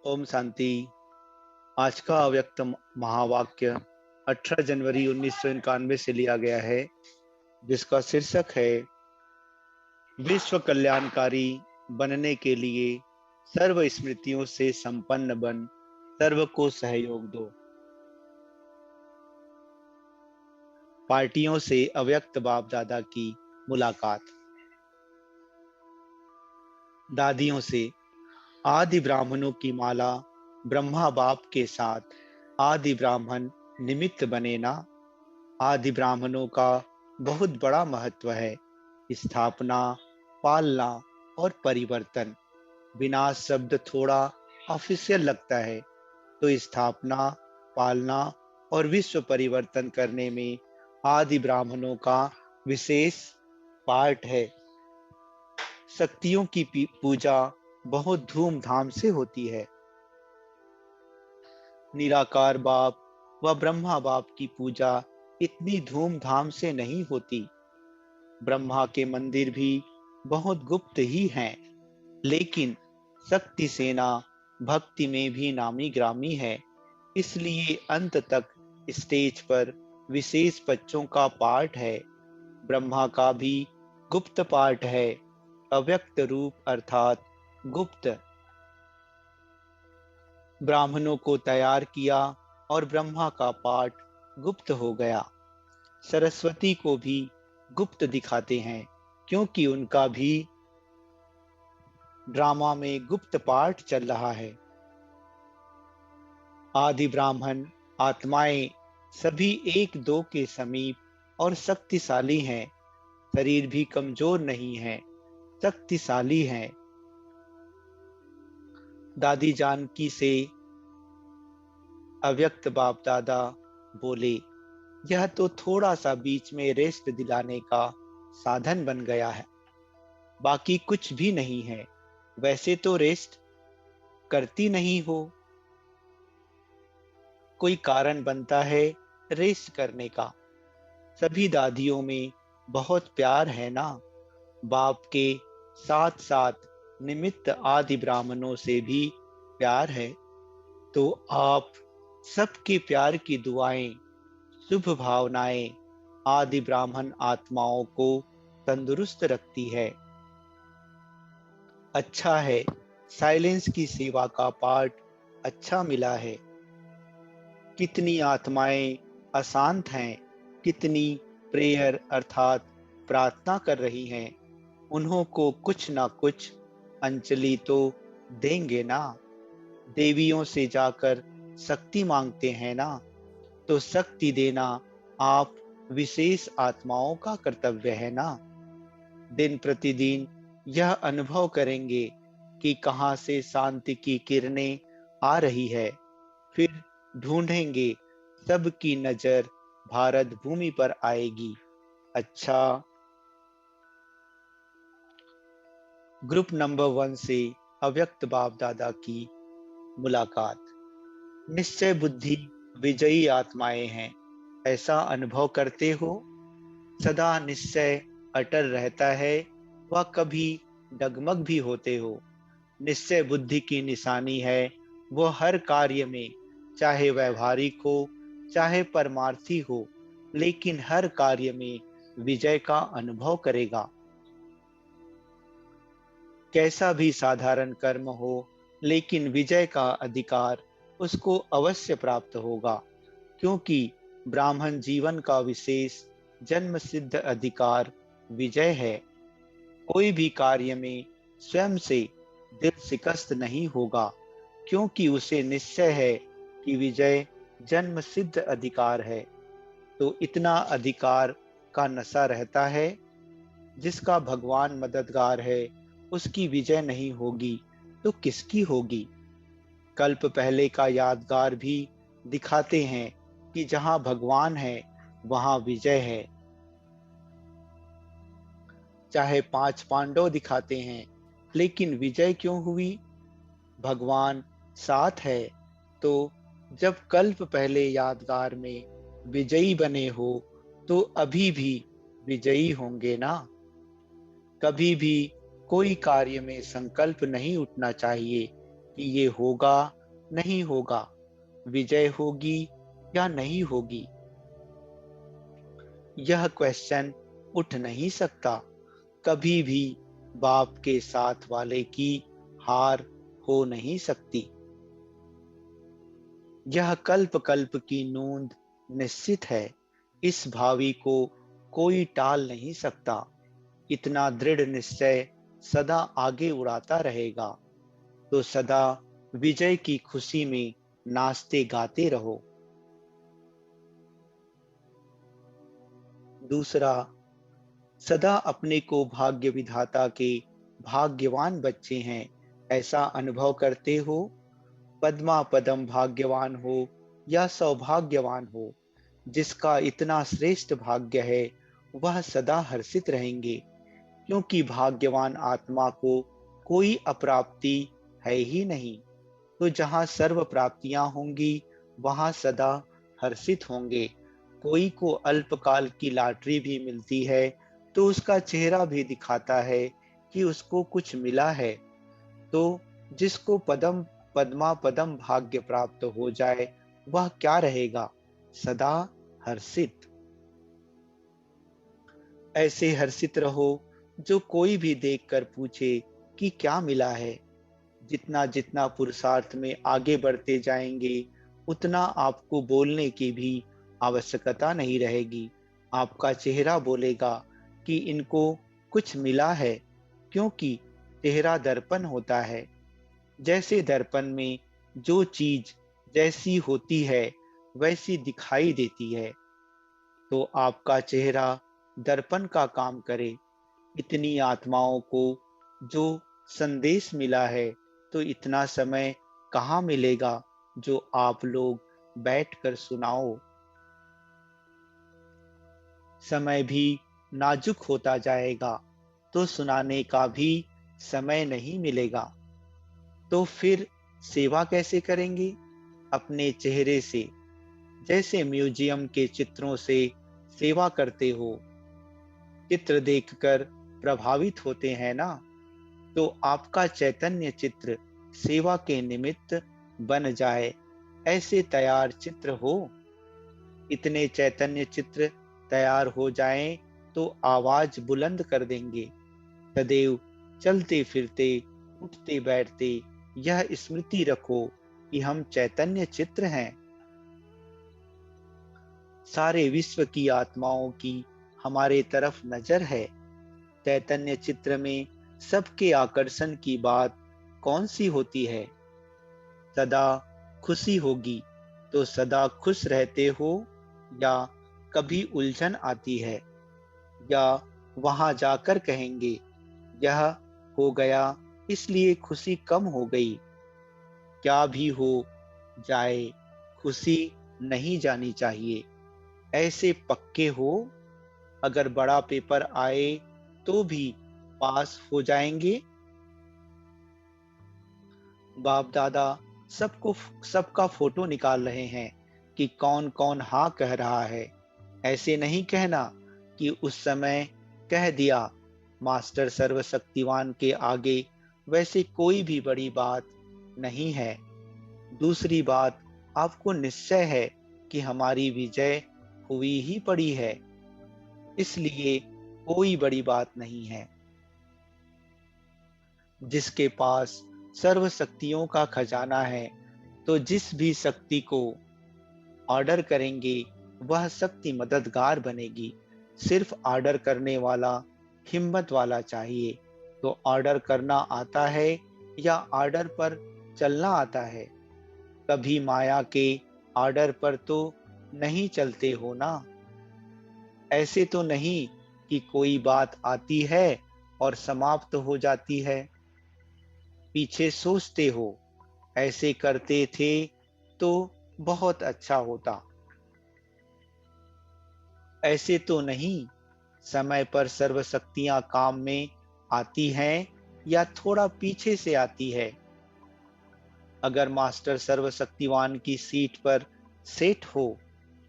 ओम शांति। आज का अव्यक्त महावाक्य 18 जनवरी 1991 से लिया गया है, जिसका शीर्षक है विश्व कल्याणकारी बनने के लिए सर्व स्मृतियों से संपन्न बन सर्व को सहयोग दो। पार्टियों से अव्यक्त बाप दादा की मुलाकात। दादियों से आदि ब्राह्मणों की माला ब्रह्मा बाप के साथ आदि ब्राह्मण निमित्त बने ना। आदि ब्राह्मणों का बहुत बड़ा महत्व है। स्थापना, पालना और परिवर्तन। विनाश शब्द थोड़ा ऑफिशियल लगता है, तो स्थापना, पालना और विश्व परिवर्तन करने में आदि ब्राह्मणों का विशेष पार्ट है। शक्तियों की पूजा बहुत धूमधाम से होती है। निराकार बाप व ब्रह्मा बाप की पूजा इतनी धूमधाम से नहीं होती। ब्रह्मा के मंदिर भी बहुत गुप्त ही हैं, लेकिन शक्ति सेना भक्ति में भी नामी ग्रामी है। इसलिए अंत तक स्टेज पर विशेष बच्चों का पार्ट है। ब्रह्मा का भी गुप्त पार्ट है, अव्यक्त रूप अर्थात गुप्त। ब्राह्मणों को तैयार किया और ब्रह्मा का पाठ गुप्त हो गया। सरस्वती को भी गुप्त दिखाते हैं, क्योंकि उनका भी ड्रामा में गुप्त पाठ चल रहा है। आदि ब्राह्मण आत्माएं सभी एक दो के समीप और शक्तिशाली हैं। शरीर भी कमजोर नहीं है, शक्तिशाली है। दादी जानकी से अव्यक्त बाप दादा बोले, यह तो थोड़ा सा बीच में रेस्ट दिलाने का साधन बन गया है, बाकी कुछ भी नहीं है। वैसे तो रेस्ट करती नहीं हो, कोई कारण बनता है रेस्ट करने का। सभी दादियों में बहुत प्यार है ना। बाप के साथ साथ निमित्त आदि ब्राह्मणों से भी प्यार है। तो आप सबके प्यार की दुआएं, शुभ भावनाएं आदि ब्राह्मण आत्माओं को तंदुरुस्त रखती है। अच्छा है, साइलेंस की सेवा का पाठ अच्छा मिला है। कितनी आत्माएं अशांत हैं, कितनी प्रेयर अर्थात प्रार्थना कर रही हैं। उन्हों को कुछ ना कुछ अंजलि तो देंगे ना। देवियों से जाकर शक्ति मांगते हैं ना, तो शक्ति देना आप विशेष आत्माओं का कर्तव्य है ना। दिन प्रतिदिन यह अनुभव करेंगे कि कहाँ से शांति की किरणें आ रही है। फिर ढूंढेंगे, सबकी नजर भारत भूमि पर आएगी। अच्छा, ग्रुप नंबर 1 से अव्यक्त बाप दादा की मुलाकात। निश्चय बुद्धि विजयी आत्माएं हैं, ऐसा अनुभव करते हो। सदा निश्चय अटल रहता है, वह कभी डगमग भी होते हो। निश्चय बुद्धि की निशानी है, वो हर कार्य में, चाहे व्यवहारिक हो चाहे परमार्थी हो, लेकिन हर कार्य में विजय का अनुभव करेगा। कैसा भी साधारण कर्म हो, लेकिन विजय का अधिकार उसको अवश्य प्राप्त होगा, क्योंकि ब्राह्मण जीवन का विशेष जन्म सिद्ध अधिकार विजय है। कोई भी कार्य में स्वयं से दिल शिकस्त नहीं होगा, क्योंकि उसे निश्चय है कि विजय जन्म सिद्ध अधिकार है। तो इतना अधिकार का नशा रहता है। जिसका भगवान मददगार है, उसकी विजय नहीं होगी तो किसकी होगी। कल्प पहले का यादगार भी दिखाते हैं कि जहां भगवान है वहां विजय है। चाहे 5 पांडव दिखाते हैं, लेकिन विजय क्यों हुई? भगवान साथ है। तो जब कल्प पहले यादगार में विजयी बने हो, तो अभी भी विजयी होंगे ना। कभी भी कोई कार्य में संकल्प नहीं उठना चाहिए कि ये होगा, नहीं होगा, विजय होगी या नहीं होगी। यह क्वेश्चन उठ नहीं सकता। कभी भी बाप के साथ वाले की हार हो नहीं सकती। यह कल्प कल्प की नूंद निश्चित है। इस भावी को कोई टाल नहीं सकता। इतना दृढ़ निश्चय सदा आगे उड़ाता रहेगा। तो सदा विजय की खुशी में नाचते गाते रहो। दूसरा, सदा अपने को भाग्य विधाता के भाग्यवान बच्चे हैं ऐसा अनुभव करते हो। पद्मा पदम भाग्यवान हो या सौभाग्यवान हो, जिसका इतना श्रेष्ठ भाग्य है वह सदा हर्षित रहेंगे, क्योंकि भाग्यवान आत्मा को कोई अप्राप्ति है ही नहीं। तो जहाँ सर्व प्राप्तियां होंगी वहां सदा हर्षित होंगे। कोई को अल्पकाल की लॉटरी भी मिलती है तो उसका चेहरा भी दिखाता है कि उसको कुछ मिला है। तो जिसको पदम पद्मा पदम भाग्य प्राप्त हो जाए वह क्या रहेगा? सदा हर्षित। ऐसे हर्षित रहो जो कोई भी देखकर पूछे कि क्या मिला है। जितना जितना पुरुषार्थ में आगे बढ़ते जाएंगे उतना आपको बोलने की भी आवश्यकता नहीं रहेगी। आपका चेहरा बोलेगा कि इनको कुछ मिला है, क्योंकि चेहरा दर्पण होता है। जैसे दर्पण में जो चीज जैसी होती है वैसी दिखाई देती है, तो आपका चेहरा दर्पण का काम करे। इतनी आत्माओं को जो संदेश मिला है, तो इतना समय कहाँ मिलेगा जो आप लोग बैठकर सुनाओ। समय भी नाजुक होता जाएगा तो सुनाने का भी समय नहीं मिलेगा। तो फिर सेवा कैसे करेंगे? अपने चेहरे से। जैसे म्यूजियम के चित्रों से सेवा करते हो, चित्र देखकर प्रभावित होते हैं ना, तो आपका चैतन्य चित्र सेवा के निमित्त बन जाए, ऐसे तैयार चित्र हो। इतने चैतन्य चित्र तैयार हो जाएं तो आवाज बुलंद कर देंगे। सदैव चलते फिरते उठते बैठते यह स्मृति रखो कि हम चैतन्य चित्र हैं। सारे विश्व की आत्माओं की हमारे तरफ नजर है। चैतन्य चित्र में सबके आकर्षण की बात कौन सी होती है? सदा खुशी होगी तो सदा खुश रहते हो, या कभी उलझन आती है, या वहां जाकर कहेंगे यह हो गया इसलिए खुशी कम हो गई। क्या भी हो जाए खुशी नहीं जानी चाहिए। ऐसे पक्के हो, अगर बड़ा पेपर आए तो भी पास हो जाएंगे। बाप दादा सबको सबका फोटो निकाल रहे हैं कि कौन कौन हाँ कह रहा है। ऐसे नहीं कहना कि उस समय कह दिया। मास्टर सर्वशक्तिवान के आगे वैसे कोई भी बड़ी बात नहीं है। दूसरी बात, आपको निश्चय है कि हमारी विजय हुई ही पड़ी है, इसलिए कोई बड़ी बात नहीं है। जिसके पास सर्व शक्तियों का खजाना है, तो जिस भी शक्ति को ऑर्डर करेंगे वह शक्ति मददगार बनेगी। सिर्फ ऑर्डर करने वाला हिम्मत वाला चाहिए। तो ऑर्डर करना आता है या ऑर्डर पर चलना आता है? कभी माया के ऑर्डर पर तो नहीं चलते हो ना। ऐसे तो नहीं कि कोई बात आती है और समाप्त हो जाती है। पीछे सोचते हो, ऐसे करते थे तो बहुत अच्छा होता। ऐसे तो नहीं, समय पर सर्व शक्तियां काम में आती हैं या थोड़ा पीछे से आती है। अगर मास्टर सर्वशक्तिवान की सीट पर सेट हो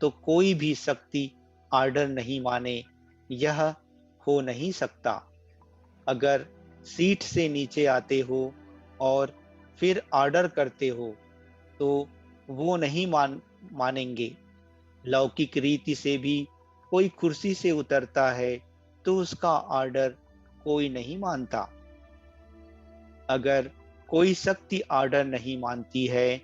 तो कोई भी शक्ति ऑर्डर नहीं माने, यह हो नहीं सकता। अगर सीट से नीचे आते हो और फिर ऑर्डर करते हो तो वो नहीं मानेंगे। लौकिक रीति से भी कोई कुर्सी से उतरता है तो उसका ऑर्डर कोई नहीं मानता। अगर कोई शक्ति ऑर्डर नहीं मानती है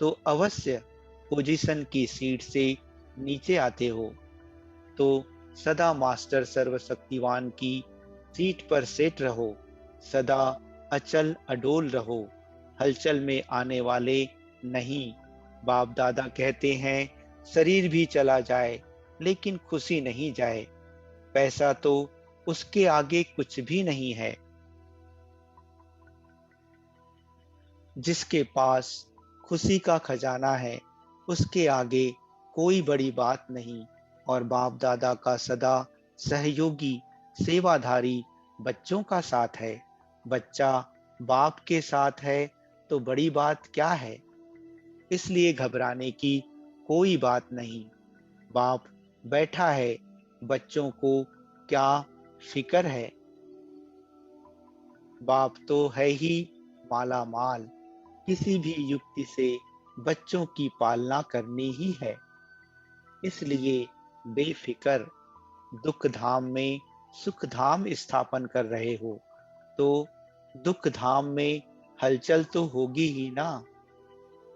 तो अवश्य पोजीशन की सीट से नीचे आते हो। तो सदा मास्टर सर्वशक्तिवान की सीट पर सेट रहो, सदा अचल अडोल रहो, हलचल में आने वाले नहीं। बाप दादा कहते हैं शरीर भी चला जाए लेकिन खुशी नहीं जाए। पैसा तो उसके आगे कुछ भी नहीं है। जिसके पास खुशी का खजाना है उसके आगे कोई बड़ी बात नहीं। और बाप दादा का सदा सहयोगी सेवाधारी बच्चों का साथ है। बच्चा बाप के साथ है तो बड़ी बात क्या है। इसलिए घबराने की कोई बात नहीं। बाप बैठा है, बच्चों को क्या फिक्र है। बाप तो है ही माला माल, किसी भी युक्ति से बच्चों की पालना करनी ही है। इसलिए बेफिक्र दुख धाम में सुख धाम स्थापन कर रहे हो तो दुख धाम में हलचल तो होगी ही ना।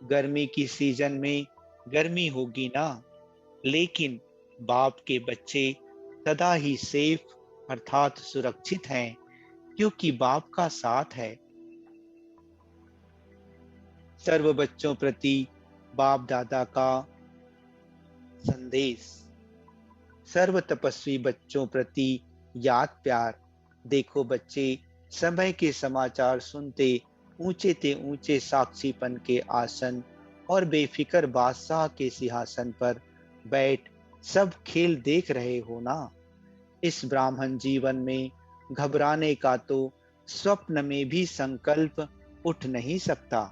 गर्मी की सीजन में गर्मी होगी ना, लेकिन बाप के बच्चे सदा ही सेफ अर्थात सुरक्षित हैं क्योंकि बाप का साथ है। सर्व बच्चों प्रति बाप दादा का संदेश। सर्व तपस्वी बच्चों प्रति याद प्यार। देखो बच्चे, समय के समाचार सुनते ऊंचे साक्षीपन के आसन और बेफिक्र बादशाह के सिंहासन पर बैठ सब खेल देख रहे हो ना। इस ब्राह्मण जीवन में घबराने का तो स्वप्न में भी संकल्प उठ नहीं सकता।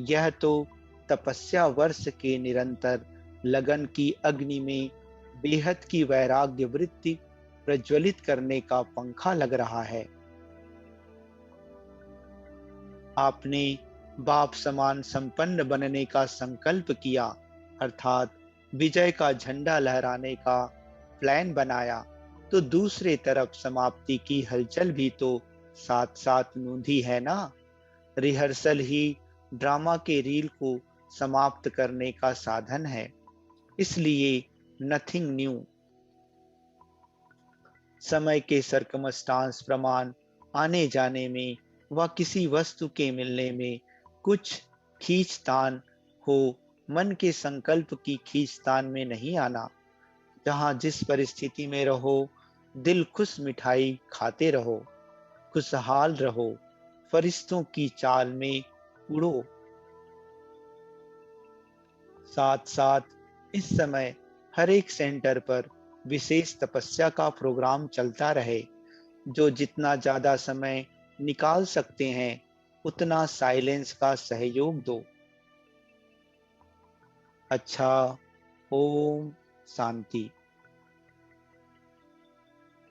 यह तो तपस्या वर्ष के निरंतर लगन की अग्नि में बेहद की वैराग्य वृत्ति प्रज्वलित करने का पंखा लग रहा है। आपने बाप समान संपन्न बनने का संकल्प किया अर्थात विजय का झंडा लहराने का प्लान बनाया, तो दूसरे तरफ समाप्ति की हलचल भी तो साथ साथ नूंधी है ना। रिहर्सल ही ड्रामा के रील को समाप्त करने का साधन है। इसलिए नथिंग न्यू। समय के सरकमस्टांस प्रमाण आने जाने में व किसी वस्तु के मिलने में कुछ खींचतान हो, मन के संकल्प की खींचतान में नहीं आना। जहां जिस परिस्थिति में रहो दिल खुश मिठाई खाते रहो, खुशहाल रहो, फरिश्तों की चाल में उड़ो। साथ साथ इस समय हर एक सेंटर पर विशेष तपस्या का प्रोग्राम चलता रहे। जो जितना ज्यादा समय निकाल सकते हैं उतना साइलेंस का सहयोग दो। अच्छा, ओम शांति।